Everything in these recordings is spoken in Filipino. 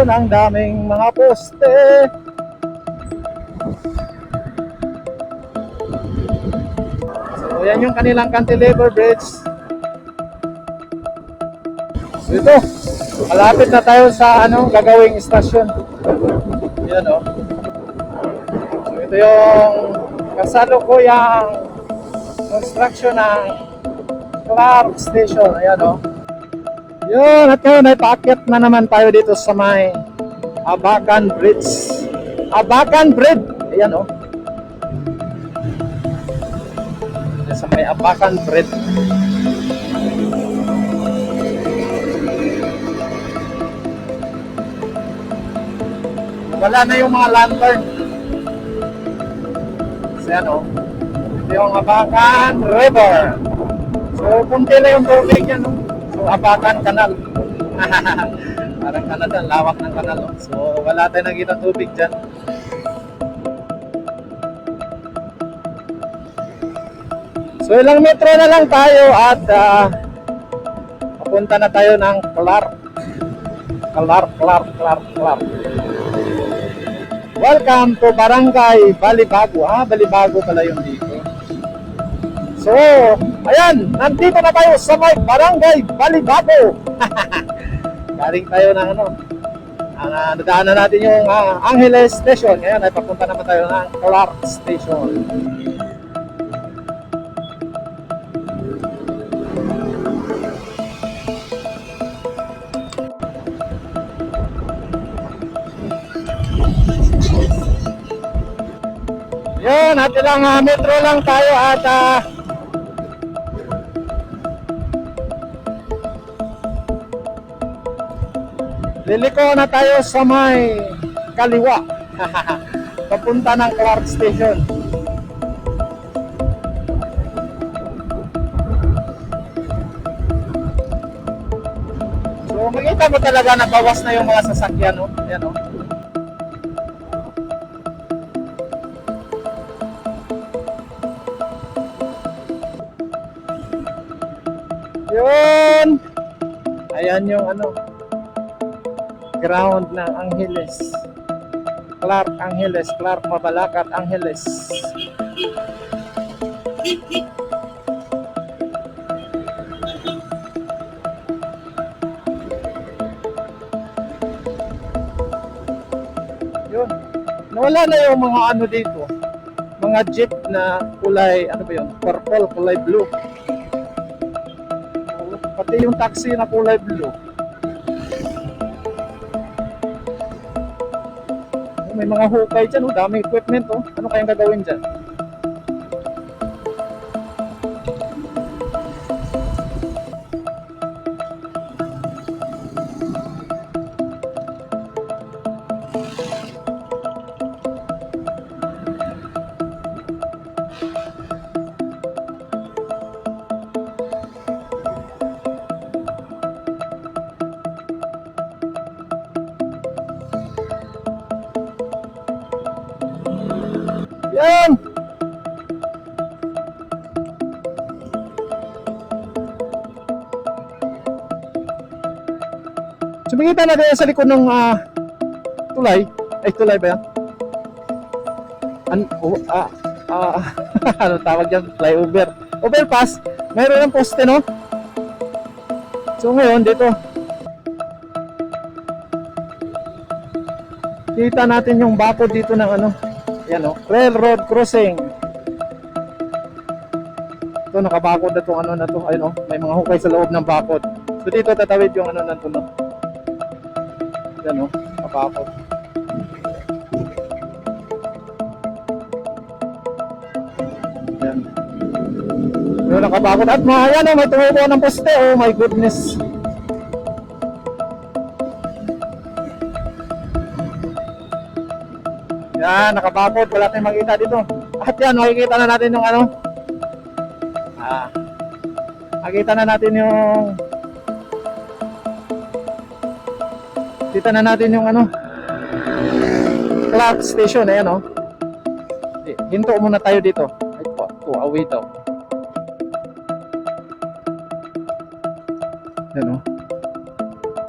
ang daming mga poste. So yan yung kanilang cantilever bridge. So ito, malapit na tayo sa gagawing istasyon. Yan o. So ito yung kasalukuyang construction ng Clark Station. Ayan o. Yun, at yun, ay paakyat na naman tayo dito sa may Abacan Bridge. Abacan Bridge! Ayan o. Sa may Abacan Bridge. Wala na yung mga lantern. So yan o. Ito yung Abacan River. So punti na yung tubig yan o. So Abacan Canal. Parang Canada, lawak ng kanal o. So wala tayong nakita tubig dyan. So ilang metro na lang tayo at papunta na tayo ng Clark. Clark. Welcome to Barangay Balibago. Balibago pala yung dito. So, ayan, nandito na tayo sa may Barangay Balibago. Galing tayo ng nadaanan natin yung Angeles Station. Ngayon ay papunta naman tayo ng Clark Station. Yun, at ilang metro lang tayo at liliko na tayo sa may kaliwa. Papunta ng Clark Station. So makita mo talaga na bawas na yung mga sasakyan, no? Ayan, no? Yun! Ayan yung ground ng Angeles. Clark Angeles, Clark Mabalacat Angeles. Yun. Nawala na yung mga dito. Mga jeep na kulay, purple, kulay blue. Pati yung taxi na kulay blue. May mga hukay dyan, daming equipment. Ano kayang gagawin dyan? Yan! Sumingita na din sa likod ng tulay. Ay, tulay ba yan? Ano tawag yan? Flyover. Overpass. Mayroon ng poste, no? So ngayon, dito. Kita natin yung bakod dito ng yan railroad crossing. Ito nakabakod na itong na to. Ayun may mga hukay sa loob ng bakod. So dito tatawid yung na to, no? Yan nakabakod. Yan. Yung nakabakod at yan may tumubo ng poste. Oh my goodness. Yan, nakabakod. Wala tayong makita dito. At yan, makikita na natin yung makikita na natin yung kita na natin yung Clark Station. Ayan hinto muna tayo dito. Away daw. Yan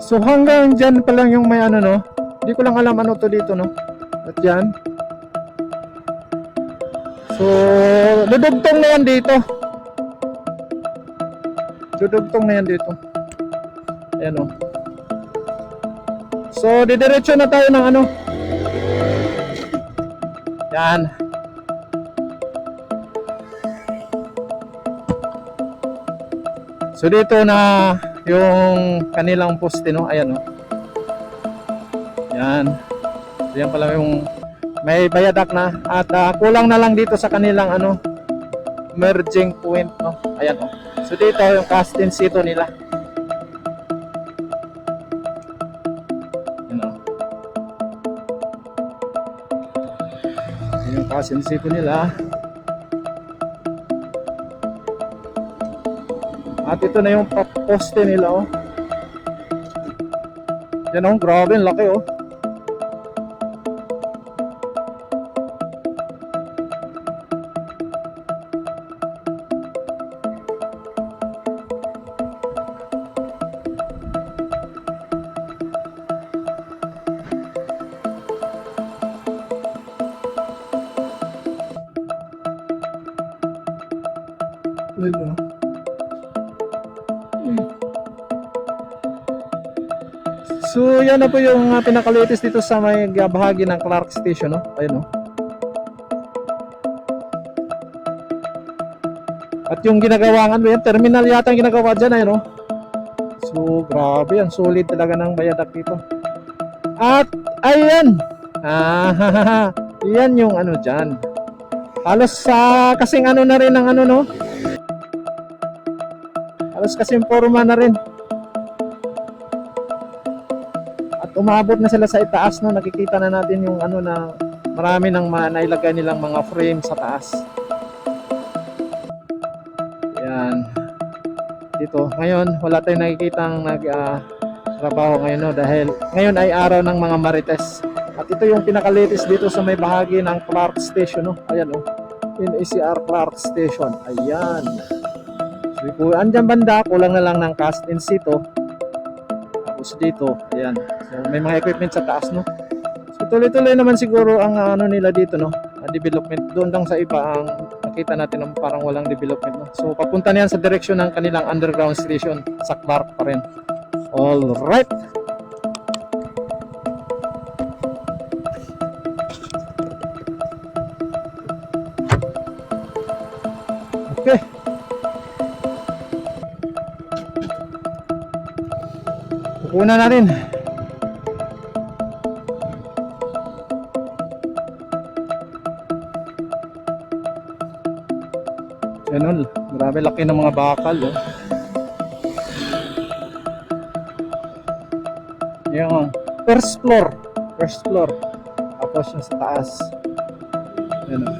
So hanggang dyan pa lang yung may Hindi ko lang alam ano to dito, no? At yan. So, dudugtong na yan dito. Dudugtong na yan dito. Ayan, oh. So, didiretso na tayo ng ano. Yan. So, dito na yung kanilang poste, no? Ayan, oh. Yan. Yan pala yung may viaduct na. At kulang na lang dito sa kanilang ano, merging point, no? Ayan, oh. So, dito yung casting sito nila. Yung kasinsipo nila. At ito na yung poste nila, oh. Yan, oh, grabe, ang laki, oh. Ayun, oh. So yan na po yung pinaka-latest dito sa may bahagi ng Clark Station, no? Ayun, no? At yung ginagawang ano yan, terminal yata ang ginagawa dyan, ayun, no? So grabe, ang solid talaga ng viaduct dito. At ayan, yan yung ano dyan. Halos sa kasing ano na rin ang ano, no? Halos kasing forma na rin. Umabot na sila sa itaas, no? Nakikita na natin yung ano na marami nang nailagay nilang mga frame sa taas. Yan. Dito, ngayon wala tayong nakikitang trabaho ngayon, no? Dahil ngayon ay araw ng mga marites. At ito yung pinaka-latest dito sa may bahagi ng Clark Station, no? Ayan, oh. NACR Clark Station. Ayan. So, kung andyan banda, kulang na lang ng cast in situ. Tapos dito, ayan. So, may mga equipment sa taas, no? So, tuloy-tuloy naman siguro ang ano nila dito, no? Development. Doon lang sa iba ang nakita natin na parang walang development, no? So, papunta na yan sa direksyon ng kanilang underground station sa Clark pa rin. Alright! Okay. Una natin. Yan, grabe laki ng mga bakal, oh. Yung first floor. Tapos yung sa taas. Yan, oh.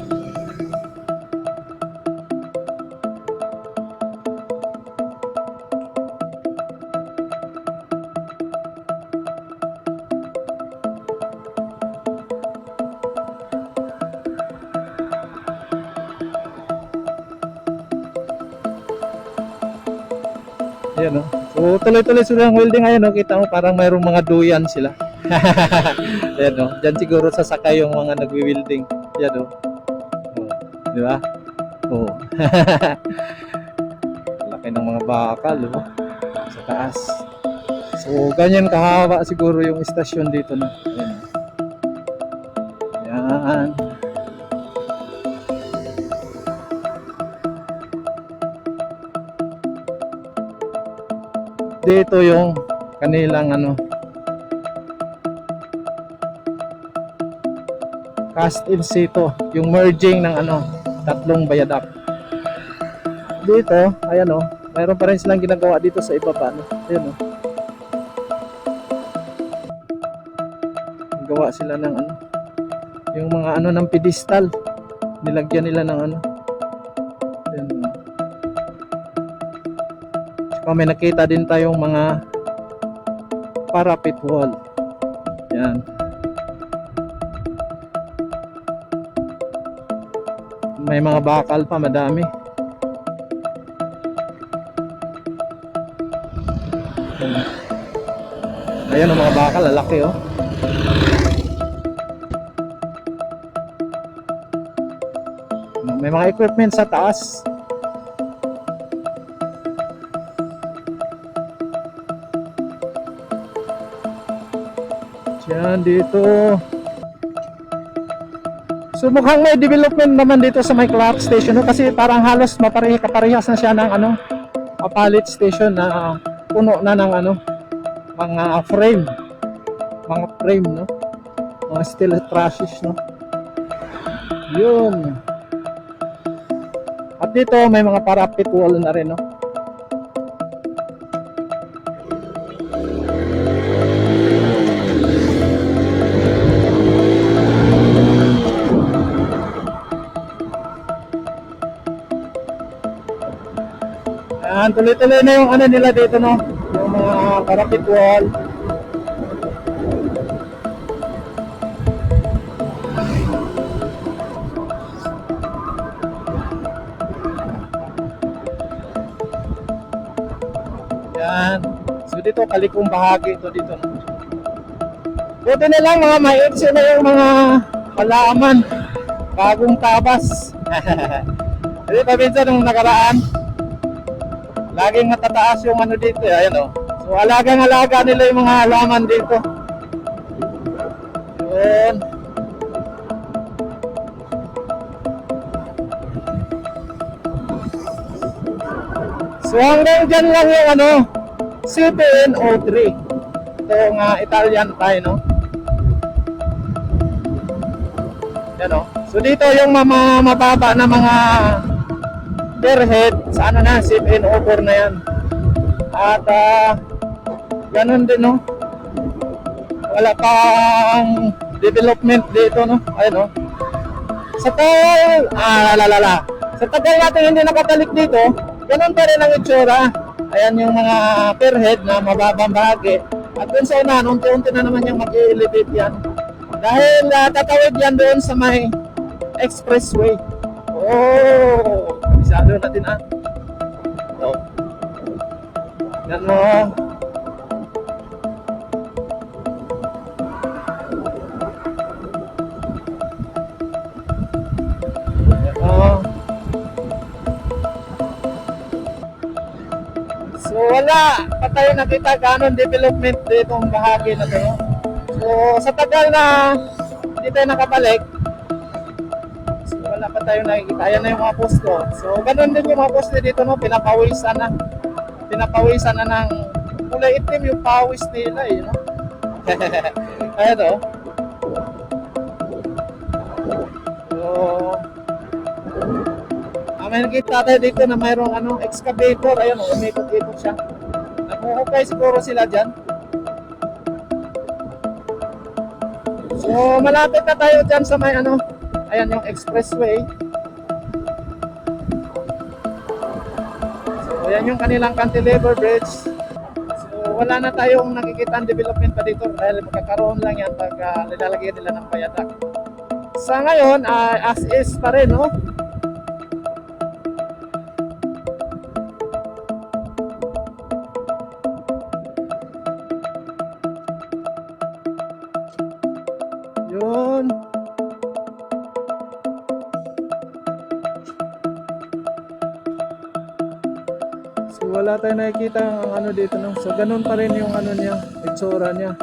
Ayan, no? So tuloy-tuloy sila ng welding. Ayan, no? Kita mo parang mayroong mga duyan sila. Ayan, no? Diyan siguro sasakay yung mga nagwi-welding. Ayan, no? Oh, di ba? Oh. Laki ng mga bakal, oh. Sa taas. So ganyan kahaba siguro yung istasyon dito, no? Ayan. Ayan. Dito yung kanilang ano, cast in situ, yung merging ng ano, tatlong viaduct. Dito, ayan, oh, mayroon pa rin silang ginagawa dito sa ibaba, no? Ayan, oh. Gawa sila ng ano, yung mga ano ng pedestal, nilagyan nila ng ano. Ayan, oh. May nakita din tayong mga parapet wall. Yan. May mga bakal pa, madami. Ayan ang mga bakal, lalaki oh. May mga equipment sa taas. Yan dito. So mukhang may development naman dito sa may Clark Station no? Kasi parang halos kaparehas na siya ng ano, Apalit Station na puno na ng ano, mga frame, no, mga steel trusses no. Yun. At dito may mga parapet wall na rin no. Ayan, tuloy-tuloy na yung ano nila dito no, yung mga parapet wall. Yan. So dito kalikong bahagi ito dito no. Buti na lang mga maiksi na yung mga halaman, bagong tabas. Hindi pa minsan nung nakaraan, laging matataas yung ano dito, ayan o. So alagang-alaga nila yung mga halaman dito. Yun. So hanggang dyan lang yung ano, CPN03. Itong Italian Thai, no? Yan o. So dito yung mababa na mga per head sa ano na, CPN04 na yan. At ganun din no. Wala pang development dito no. Ayun no. Sa tagal, sa tagal natin hindi nakatalik dito, ganun pa rin ang itsura. Ayan yung mga per head na mababang bahagi. At dun sa unahan, unti-unti na naman yung mag-i-elevate yan. Dahil tatawid yan doon sa may expressway. Oh, kabisado natin oh. Yan mo. So wala pa tayo nakita ganon development ditong bahagi na to. So sa tagal na hindi tayo nakabalik, so wala pa tayo nakikita. Ayan na yung mga posto. So ganon din yung mga posto dito no, pinapawisan na ng kulay itim yung pawis nila eh, no? Ayan o. So may nakita tayo dito na mayroong ano, excavator. Ayun, umikot-ikot siya. Naghuhukay siguro sila dyan. So malapit na tayo dyan sa may ano, ayan yung expressway. So ayan yung kanilang cantilever bridge. So wala na tayong nakikita ang development pa dito dahil magkakaroon lang yan pag nilalagay nila ng viaduct. Sa ngayon, as is pa rin, no? Yun. So wala tayong nakikita ang ano dito no. So ganun pa rin yung ano niya, itsura niya.